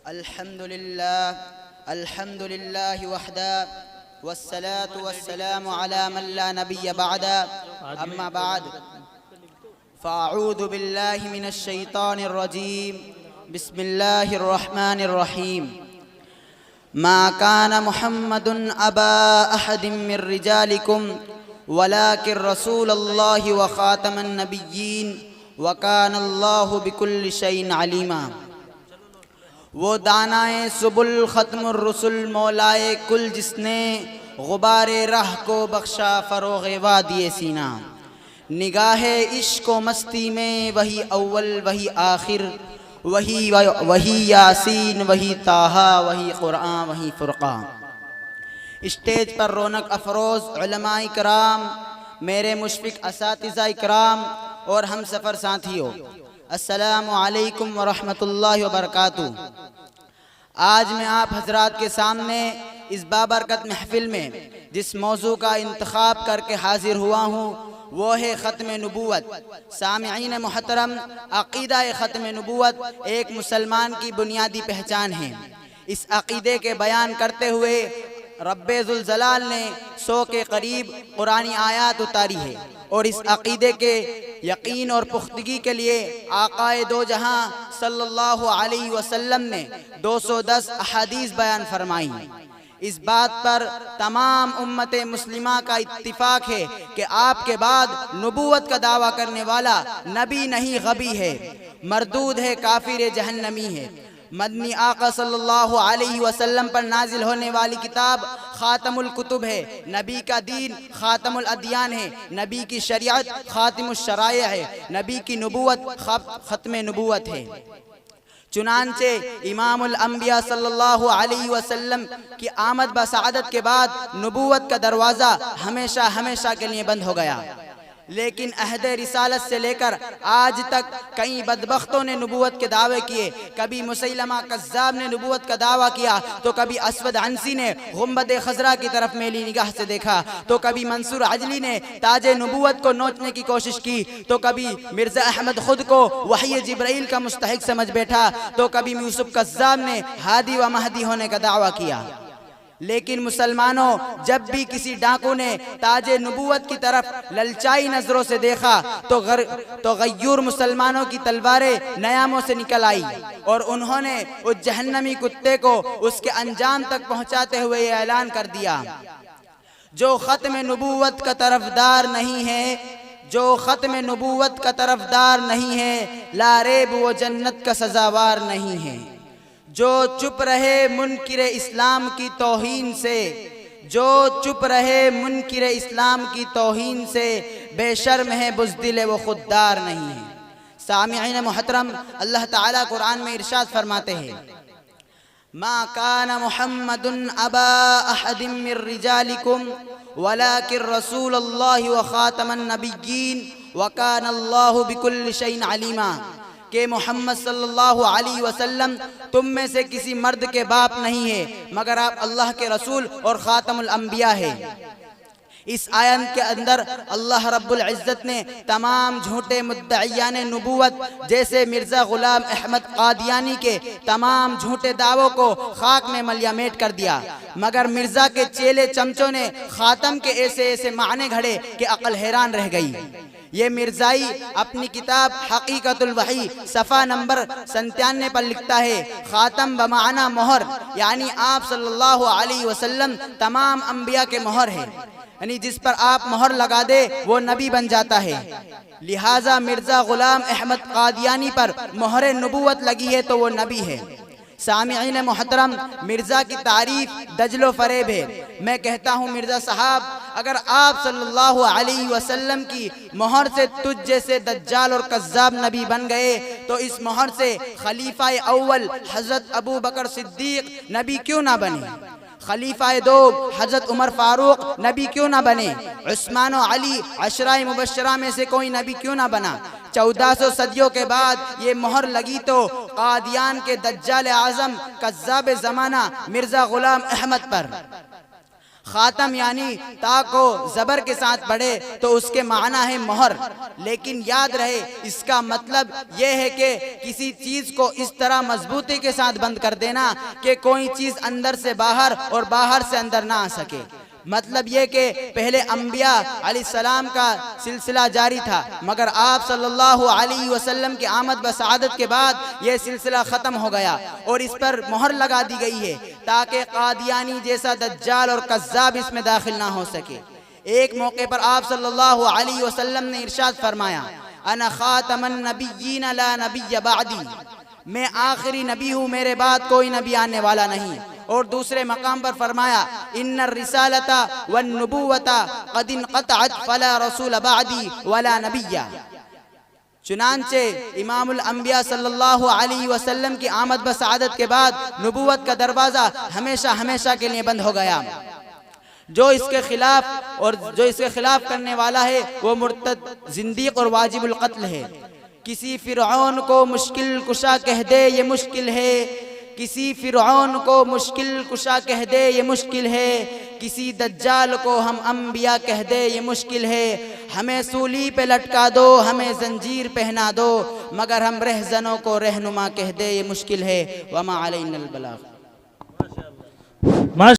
الحمد لله وحده والصلاة والسلام على من لا نبي بعده أما بعد فأعوذ بالله من الشيطان الرجيم بسم الله الرحمن الرحيم ما كان محمد أبا أحد من رجالكم ولكن رسول الله وخاتم النبيين وكان الله بكل شيء عليما۔ وہ دانائے سبل ختم الرسل مولائے کل جس نے غبار راہ کو بخشا فروغ وادی سینا، نگاہ عشق و مستی میں وہی اول وہی آخر، وہی یاسین وہی طٰہٰ وہی قرآن وہی فرقان۔ اسٹیج پر رونق افروز علماء کرام، میرے مشفق اساتذہ کرام اور ہم سفر ساتھیوں، السلام علیکم ورحمۃ اللہ وبرکاتہ۔ آج میں آپ حضرات کے سامنے اس بابرکت محفل میں جس موضوع کا انتخاب کر کے حاضر ہوا ہوں وہ ہے ختم نبوت۔ سامعین محترم، عقیدہ ختم نبوت ایک مسلمان کی بنیادی پہچان ہے۔ اس عقیدے کے بیان کرتے ہوئے رب ذوالجلال نے 100 کے قریب قرآنی آیات اتاری ہے، اور اس عقیدے کے یقین اور پختگی کے لیے آقائے دو جہاں صلی اللہ علیہ وسلم نے 210 احادیث بیان فرمائی۔ اس بات پر تمام امت مسلمہ کا اتفاق ہے کہ آپ کے بعد نبوت کا دعویٰ کرنے والا نبی نہیں غبی ہے، مردود ہے، کافر جہنمی ہے۔ مدنی آقا صلی اللہ علیہ وسلم پر نازل ہونے والی کتاب خاتم الکتب ہے، نبی کا دین خاتم الادیان ہے، نبی کی شریعت خاتم الشرائع ہے، نبی کی نبوت ختم نبوت ہے۔ چنانچہ امام الانبیاء صلی اللہ علیہ وسلم کی آمد بسعادت کے بعد نبوت کا دروازہ ہمیشہ ہمیشہ کے لیے بند ہو گیا، لیکن عہد رسالت سے لے کر آج تک کئی بدبختوں نے نبوت کے دعوے کیے۔ کبھی مسیلمہ کذاب نے نبوت کا دعویٰ کیا، تو کبھی اسود عنسی نے گنبد خضرا کی طرف میلی نگاہ سے دیکھا، تو کبھی منصور عجلی نے تاج نبوت کو نوچنے کی کوشش کی، تو کبھی مرزا احمد خود کو وحی جبرائیل کا مستحق سمجھ بیٹھا، تو کبھی یوسف کذاب نے ہادی و مہدی ہونے کا دعویٰ کیا۔ لیکن مسلمانوں، جب بھی کسی ڈاکو نے تاج نبوت کی طرف للچائی نظروں سے دیکھا تو غیور مسلمانوں کی تلواریں نیاموں سے نکل آئی، اور انہوں نے اس جہنمی کتے کو اس کے انجام تک پہنچاتے ہوئے یہ اعلان کر دیا، جو ختم نبوت کا طرفدار نہیں ہے، جو ختم نبوت کا طرفدار نہیں ہے، لا ریب وہ جنت کا سزاوار نہیں ہے۔ جو چپ رہے منکر اسلام کی توہین سے، جو چپ رہے منکر اسلام کی توہین سے، بے شرم ہے بزدل وہ خوددار نہیں ہے۔ سامعین محترم، اللہ تعالیٰ قرآن میں ارشاد فرماتے ہیں، ما کان محمد ابا احد من رجالکم ولکن رسول اللہ وخاتم النبیین وکان اللہ بکل شیء علیما، کہ محمد صلی اللہ علیہ وسلم تم میں سے کسی مرد کے باپ نہیں ہے، مگر آپ اللہ کے رسول اور خاتم الانبیاء ہے۔ اس آیت کے اندر اللہ رب العزت نے تمام جھوٹے مدعیان نبوت جیسے مرزا غلام احمد قادیانی کے تمام جھوٹے دعووں کو خاک میں ملیہ میٹ کر دیا، مگر مرزا کے چیلے چمچوں نے خاتم کے ایسے ایسے معنی گھڑے کہ عقل حیران رہ گئی۔ یہ مرزائی اپنی کتاب حقیقت الوحی صفحہ نمبر 97 پر لکھتا ہے، خاتم بمعنی مہر، یعنی آپ صلی اللہ علیہ وسلم تمام انبیاء کے مہر ہے، یعنی جس پر آپ مہر لگا دے وہ نبی بن جاتا ہے۔ لہٰذا مرزا غلام احمد قادیانی پر مہر نبوت لگی ہے تو وہ نبی ہے۔ سامعین محترم، مرزا کی تعریف دجل و فریب ہے۔ میں کہتا ہوں مرزا صاحب، اگر آپ صلی اللہ علیہ وسلم کی مہر سے تجھ جیسے دجال اور کذاب نبی بن گئے تو اس مہر سے خلیفہ اول حضرت ابو بکر صدیق نبی کیوں نہ بنے؟ خلیفہ دو حضرت عمر فاروق نبی کیوں نہ بنے؟ عثمان و علی عشرہ مبشرہ میں سے کوئی نبی کیوں نہ بنا؟ 1400 صدیوں کے بعد یہ مہر لگی تو قادیان کے دجال اعظم کذاب زمانہ مرزا غلام احمد پر۔ خاتم یعنی تا کو زبر کے ساتھ پڑھے تو اس کے معنی ہے مہر، لیکن یاد رہے اس کا مطلب یہ ہے کہ کسی چیز کو اس طرح مضبوطی کے ساتھ بند کر دینا کہ کوئی چیز اندر سے باہر اور باہر سے اندر نہ آ سکے۔ مطلب یہ کہ پہلے انبیاء علیہ السلام کا سلسلہ جاری تھا، مگر آپ صلی اللہ علیہ وسلم کی آمد بسعادت کے بعد یہ سلسلہ ختم ہو گیا اور اس پر مہر لگا دی گئی ہے تاکہ قادیانی جیسا دجال اور کذاب اس میں داخل نہ ہو سکے۔ ایک موقع پر آپ صلی اللہ علیہ وسلم نے ارشاد فرمایا، انا خاتم النبیین لا نبی بعدی، میں آخری نبی ہوں، میرے بعد کوئی نبی آنے والا نہیں۔ اور دوسرے مقام پر فرمایا، ان الرسالۃ والنبوۃ قد انقطعت فلا رسول بعدی ولا نبی۔ چنانچہ امام الانبیاء صلی اللہ علیہ وسلم کی آمد بسعادت کے بعد نبوت کا دروازہ ہمیشہ ہمیشہ کے لیے بند ہو گیا۔ جو اس کے خلاف کرنے والا ہے وہ مرتد، زندیق اور واجب القتل ہے۔ کسی فرعون کو مشکل کشا کہہ دے یہ مشکل ہے، کسی فرعون کو مشکل کشا کہہ دے یہ مشکل ہے، کسی دجال کو ہم انبیاء کہہ دے یہ مشکل ہے۔ ہمیں سولی پہ لٹکا دو، ہمیں زنجیر پہنا دو، مگر ہم رہزنوں کو رہنما کہہ دے یہ مشکل ہے۔ وما علینا البلاغ۔